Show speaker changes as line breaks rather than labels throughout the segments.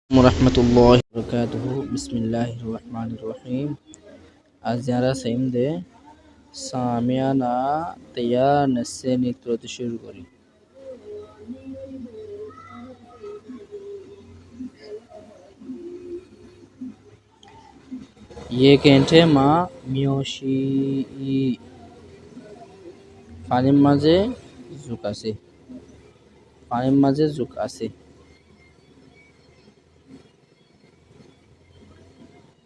warahmatullahi wabarakatuh. Bismillahirrahmanirrahim. আজ সাইম দে সামিয়ানা তৈয়া নসে নিত্রত শুরু করি। ये কেন্টে মা মিয়সি পানির মাঝে জুক আছে। পানির মাঝে জুক আছে।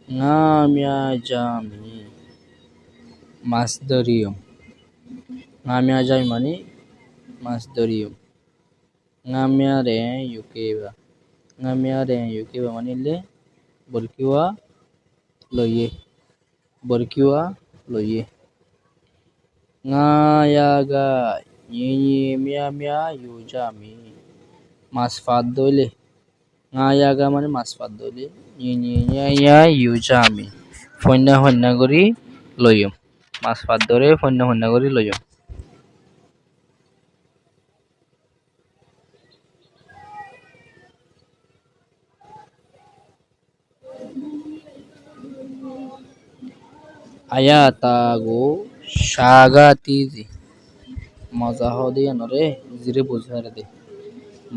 ngamia jami মাছ ধরিও। ngamia jami মানে মাছ ধরিও। ngamia re yukeba মানে le বরকিওয়া লইয়ে ngayaga nyinyi mia yujami মাছ ফাঁদ দইলে। ngayaga মানে মাছ ফাঁদ দইলে। nyinyi yujami ফন্যা করি লইও। মাছ ফাঁদ ধরে ফন্যা করি লইও। ayatago shagatizi মজাহ দিয়ে নরে জিরে বুঝারে দে।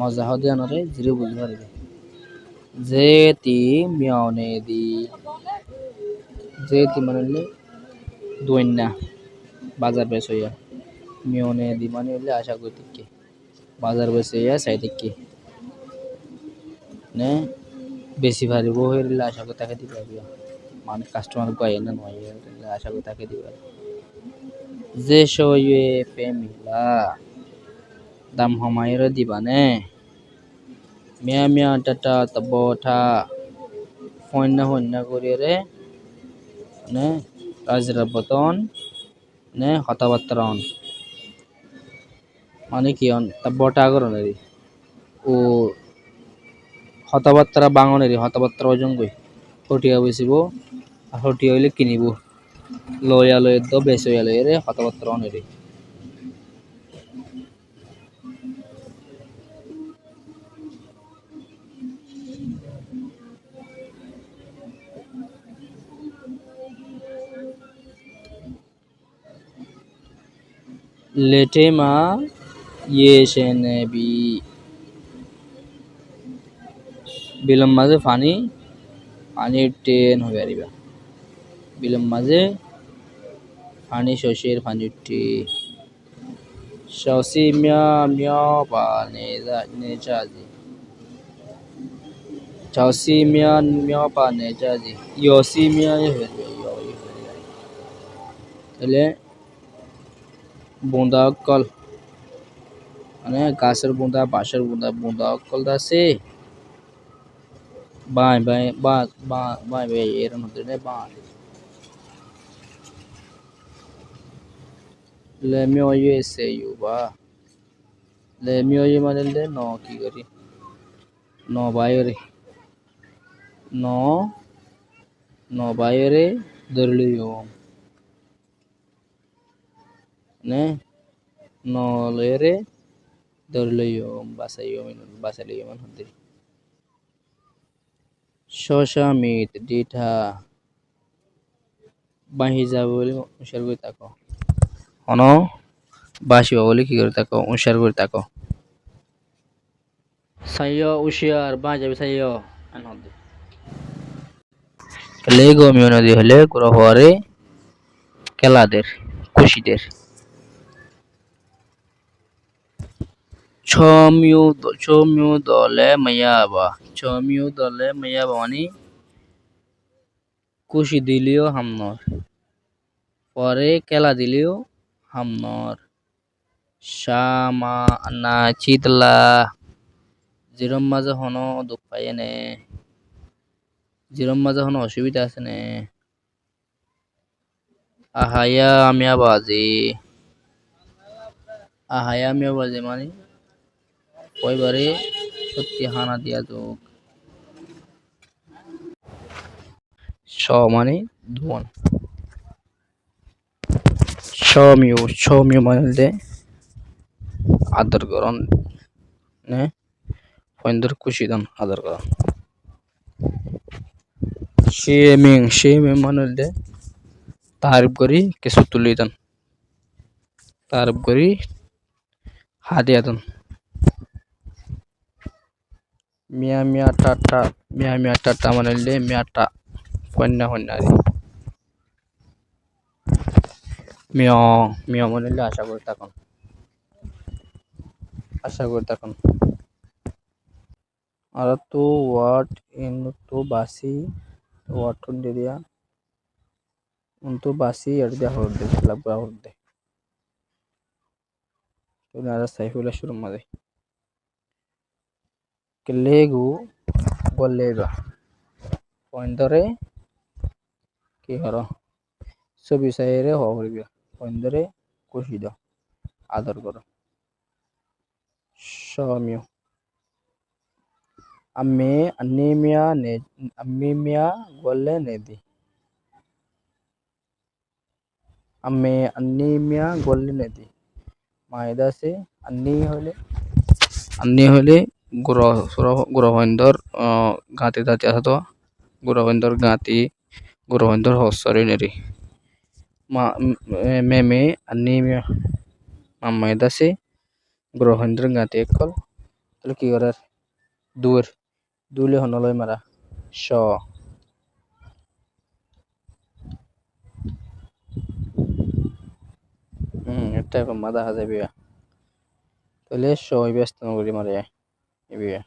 মজাহ দিয়ে নরে জিরে বুঝারে দে। জেতি মিয়ানে দি জেতি মানে দৈন্যা বাজার বেশ হইয়া। মিয়নে দি মানে হইলে আশা করতে বাজার বেশ হইয়া সাইদিকে নে বেশি ভারিব হইলে আশা করে তাকে দিতে পারবি। মানে কাস্টমার কয় না নয় আশা করে তাকে দিবে। যে সয়ে পেমিলা দাম হমায়ের দিবানে। মিয়া টাটা তবঠা ফন্যা করিয়ে রে নে রাজরা বতন নে হতাবাত্তরন মানে কি তবঠা করনেরি ও হতাবাত্তরা বাঙনেরি হতাবাত্তরা ওজন গই হটিয়া বসিব। হটিয়া হইলে কিনিব লয়া লয়ে দ বেশ হইয়া লয়ে রে হতাবাত্তরা অনেরি। লেটে মা ইয়েশেনেবি বিলম মাঝে পানির টেন হয়ে আরিবা। বিলম মাঝে পানি শস্যের পানির টে শশি মিয়া বা নেজাজি শশি মিয়া বা নেজাজি ইয়সি মিয়া তাহলে বুন্দা অক্কল মানে গাছের বুন্দা বাঁশের বুন্দা অক্কল আছে। বাই এর মধ্যে বাই লেমিওয়ে সে ইউবা লেমিওয়ে মানে লে ন কি করি ন বাইরে ন বাইরে ধরলিও নে ন লয়েরে ধরলিও বাসাইও মানে হতে শশা মিট ডিঠা বাহি যাবে বলে হুঁশিয়ার করে থাকো। অন বাসিবা বলে কি করে থাকো হুঁশিয়ার করে থাকো। সাইয় হুঁশিয়ার বাঁ যাবে সাইয় লেগো মিউনদি হলে গ্রহরে কেলাদের খুশিদের। ছমিউ দলে মাইয়াবা মানে খুশি দিলিও হামনর পরে কেলা দিলিও হামনর। শামা না চিতলা জিরম মাঝে হন দুঃখ পাইয়ে নে জিরম মাঝে হন অসুবিধা আছে নে। আহায়া আমিয়া বাজে মানে কয়বারে সত্যি হানা দিয়া যোগ। স মানে ধোয়ান ছমিউ মানে আদর করন নে ফন্দর খুশি দন আদর করন। shaming manolde tarif kori kesu tulidan tarif kori hadiyadan mia mia tata manolde miata fonna honnari মিয় মিয় manolde আশা করি থাকুন আর তো ওয়াট ইন তো বাসি watt dia untuk basi ada horde labra horde to nara saifula shuru made kelegu gollega poindore ki horo so bisaire ho horibe poindore kushido ador koro shomyo ammemia golle nedi amme anemia golle nedi মায়েদা সে আন্নি হলে গ্রহন্দর গাঁতি দাঁতি আছে তো গ্রহন্দর গাঁতি গ্রহন্দর হসরে নেরি মেমে আন্নিমিয়া মায়েদা সে গ্রহন্দর গাঁতি একল তাহলে কি করার দুলে হনলয় মারা শ এটা এখন মাদা হাজে বিয়া তাহলে সবাই ব্যস্ত করি মারে বিয়া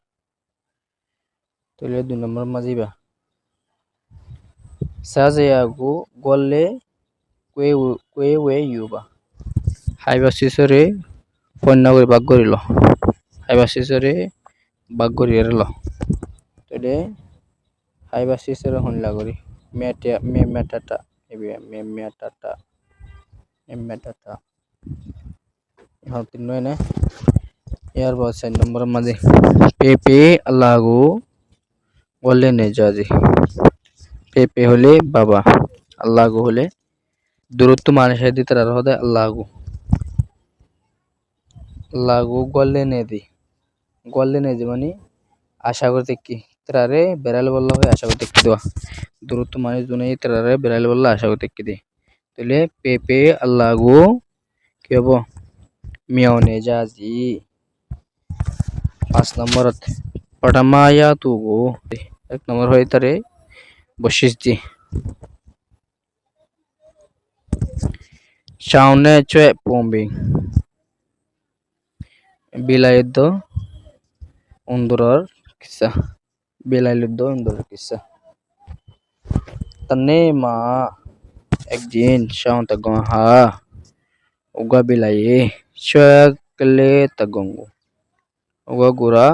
তাহলে 2 নম্বর মাজিবা সাজায়াগু গলে কুয়ে ইউবা হাইবা সিসরে পন্না করে বাগ করিল হাইবা সিসরে বাগ করি এরল তাহলে হাইবা সিসরে হনলা করি মেটাটা বিয়া মেটাটা यहाँ 3 ने यार बहुत 4 नंबर मध्ये पेपे अल्लाहगु বললে নেজাজি পেপে হলে বাবা আল্লাহগু হলে দূরত্ব মানুষের দিতে আর হদে আল্লাহগু গললে নেদি মানে আশা করতে কি তারে বেড়াল বললা হয় আশা করতে কি দেওয়া দূরত্ব মানুষ দুনে তারে বেড়াল বললা আশা করতে কি দে তাহলে পেপে আল্লাহগু কি হবো মিয়াও নেজাজি 5 নম্বরত পটামায়া তুগু 1 নম্বর হয় তারে বশিসজি শাওনে চে পম্বি বিলাইদ্দ উন্দুরর কিসা তনে মা একদিন শাওন তাগং হা uga bilaye chakle tagongo uga gura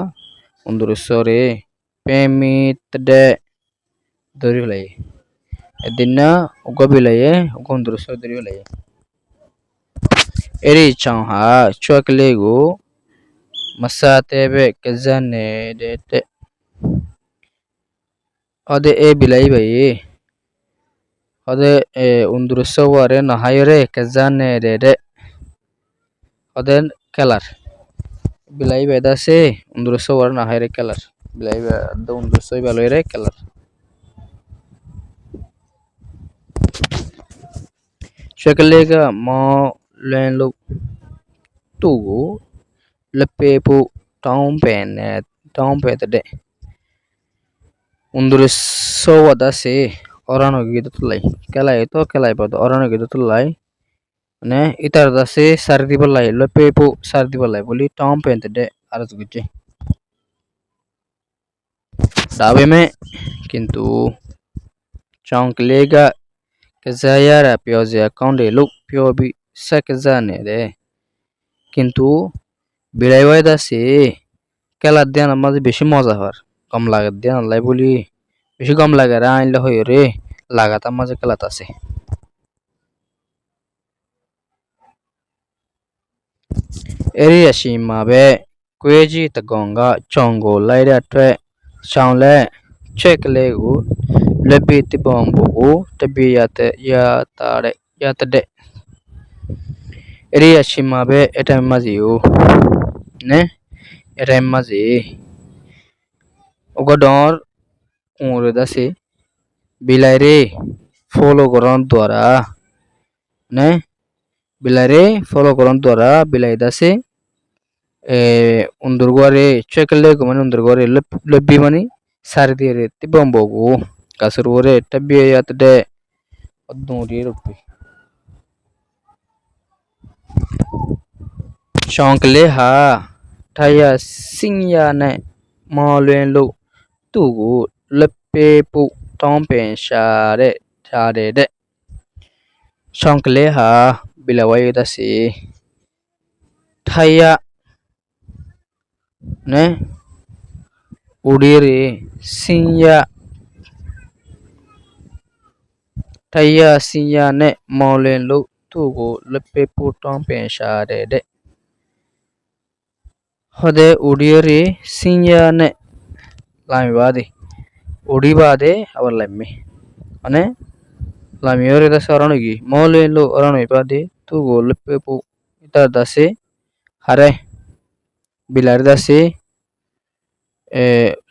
undurusore pemitde dorulaye edina uga bilaye uga undurusore dorulaye eri changha chakle go masatebe kezane dete ode e bilai baye ode undurusore na hayre kezane dede oden kelar bilai beda se undurso war na hayre kelar bilai beda undurso balore kelar shakalega mo lenlo tugu lepepu town de undurso wada se orano gitu tulai kelai pada orano gitu tulai মানে ইতার দাসে সার দিবার লাই লপেপো সার দিবার লাই বলি Tom পেন্তে দে আরজ গুজে ডাবে মে কিন্তু চংকলেगा কেজায়ারা পিওজে অ্যাকাউন্টে লোক পিওবি সাকেজানে রে কিন্তু বিড়াইওয়াই দাসে খেলার দেন আমাদের বেশি মজা হওয়ার কম লাগার দেন লাই বলি বেশি কম লাগে রে আইনলে হই রে লাগাতার মাঝে খেলাত আছে eri ashimabe kweji tagonga chongo laira twe shawnle cheklegu lebiti bombu tabiyate yatade eri ashimabe eta maziu ne eta mazi ogodor ure dasi Bilaire follow koron দ্বারা ne bilaire follow koron দ্বারা bilai dase undurgore chekle gumani undurgore lebbi mani sardire tibombogu kasurore tabbiye yatde odduri ruppi shonkle ha thaya singya ne molwen lo tugu leppe pu tompen share de shonkle ha bilawai dase thaya ne udire singya thaya singya ne molwen lo tugu leppe pu tompen share de hode udire singya ne lami bade udi bade abar lami ane lami ore da sarano gi molwen lo orano bade tugu leppe pu ita dase hare bilar dase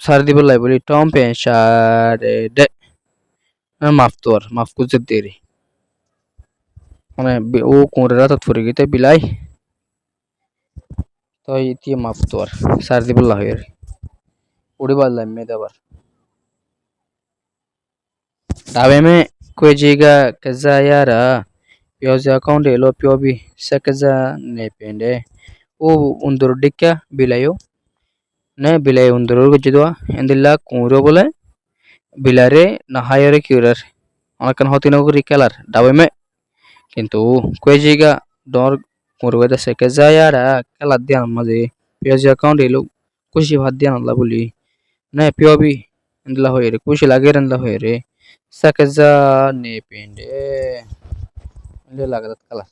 sardi bolai boli tompen share de maftor mafkuzet deri মানে ও কোঁরেরা তৎফরে গিতে বিলাই তো ইতি মাফতোর সারদি বল্লা হয়ে উড়ি বাল্লাই মে দাবার dabe me kwejiga kaza yara piozi account elo piobi sakaza ne pende o undur dikka bilayo ne bilay undur gujidwa endilla kuro bole bilare na hayore kurar onakan hotino guri kelar dabe me কিন্তু কই জায়গা ডর করবে দে সেকে যায় আর খেলা দিয়ে মাঝে পেঁয়াজি অ্যাকাউন্ট এলো খুশি ভাত দিয়ে আনলা বলি না পিওবি এনলা হয়ে রে খুশি লাগে এনলা হয়ে রে সেকে যা নে পেন্ডে এলে লাগে খেলা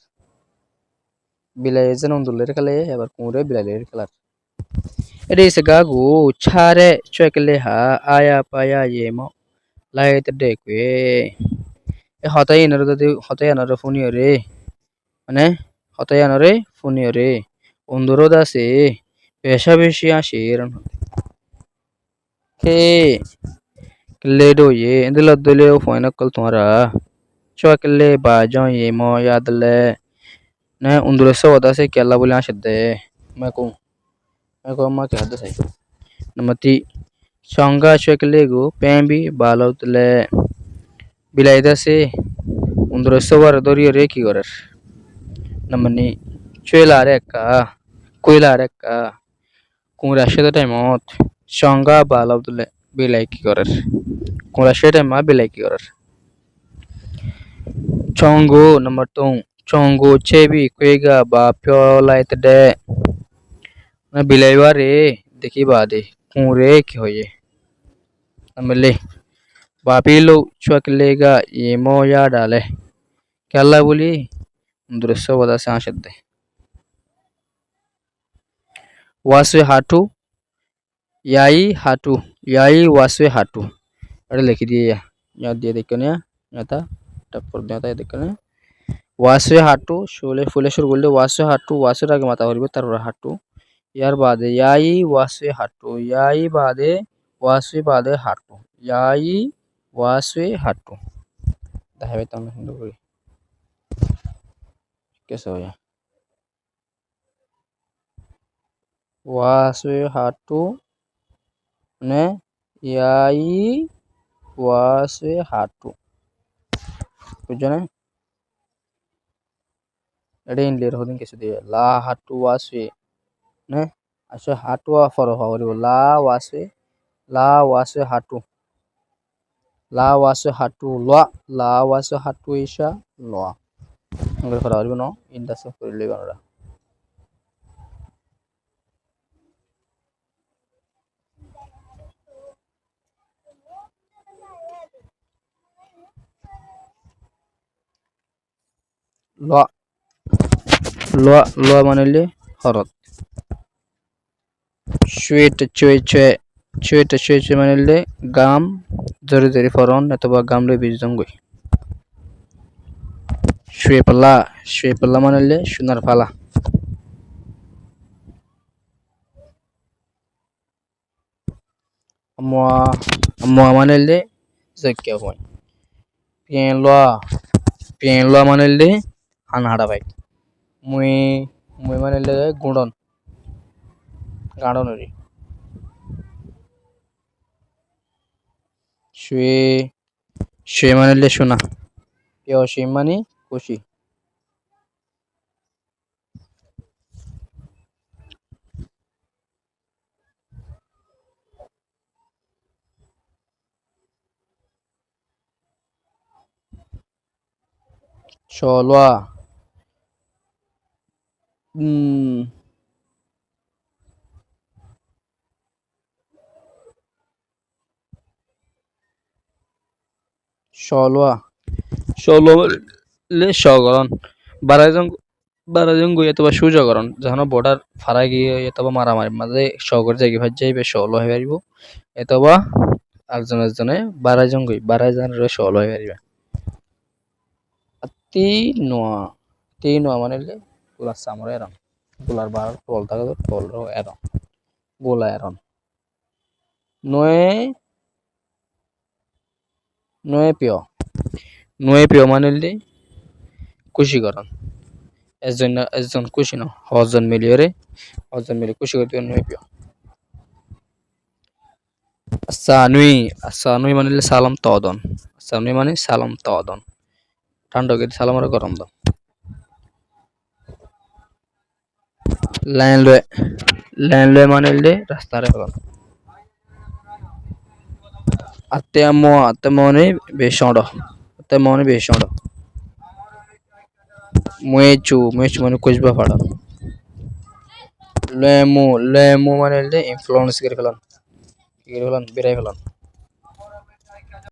বিলাই যেন অন্দুলের খেলে এবার কুঁড়ে বিলাইলের খেলার এটা এসে গাগু ছাড়ে চয়েকলে হা আয়া পায়া ইয়েমো লাইতে দেখবে এ হতাই এনারে ফোনিও রে মানে হতায়ানরে ফুনিয়রে অনুরোধ আছে পেশা বেশি আসির কে Ledo ye endela dole foina kal tumara chokle ba jon ye mo yadle na undure so wada se kella bole ashde me ko ma ke hada sai namati songa chokle go pembi balautle bilaida se undure so war doriyo re ki gorar namani চুয়েলারেকা কুমড়া সেটা টাইমত সংজ্ঞা বালাও তুলে বিলাই কি করার কুমড়া সে time বিলাই কি করার চঙ্গু নাম্বার টং চঙ্গু চেবি কুইগা বা পিওলাইতে দে না বিলাইবারে দেখি বাদে কুমড়ে কি হয়ে আমলে বাপিলো চকলেগা ইমো ইয়া ডালে কেলা বলি দৃশ্য বদা সে আসে দে ওয়াসে হাঁটু याई वासवे हाटू अरे लिख दिए यहाँ दिए देखने यहाँ था टप कर दिया था देखने वासवे हाटू शोले फुले शुरू बोल दे वासवे हाटू वासवे आगे माता हरिबे तर हाटू यार बादे याई वासवे बादे हाटू याई वासवे हाटू दाहे तम हिंदू कोई कैसे हो या वासवे हाटू ने याई वासवे हाटू বুঝছো না এটা ইনলের হদিন কিছু দিয়ে লা হাটু ওয়াসে না আসলে হাটু ফর হরিব লা ওয়াসে হাটু লা ওয়াসে হাটু ইসা ল আমরা ফর হরিব ন ইনদাস করে লইব আমরা ল ল ল মানে হরত চুয়েট মানে গাম জরি জরি ফরন অথবা গামলে বীজ জঙ্গই শুয়ে পাল্লা মানে সোনার পালা মোয়া মানে যজ্ঞ হয় Pien loa মানে হলে হান হাড়া ভাই মুই মুই মানে হলে গুড়ন গাড়নরি শুয়ে শুয়ে মানে হলে শোনা পিয়সী মানে খুশি চলোয়া চলোয়া চললে সগরণ বারাইজন বারাইজন গই অথবা সুজগরণ যখন বর্ডার ফারা গিয়ে অথবা মারামারি মাঝে সগর জায়গা ভাজ যাইবে সল হয়ে পারিব অথবা একজনে বারাইজন গই বারাইজনের সল হয়ে পারিবে তি নোয়া তি নোয়া মানে হলে গোলার সামরে এরন গোলার বার টল থাকে তো টল এরন গোলা এরন নয়ে নয়ে পিও মানে হলে খুশি করন একজন খুশি ন হজন মিলিয়রে হজন মিলে খুশি করতে নয়ে পিও সানুই মানে হলে সালাম তদন সানুই মানে সালাম তদন ঠান্ডা করে সালাম আর গরম দাও লাইন লয়ে মানে হলে রাস্তারে হল আতে মনে বেশড় মুয়েচু মানে কুচবা ফাড়া লেমু মানে হলে ইনফ্লুয়েন্স করে ফেলান বেড়াই ফেলান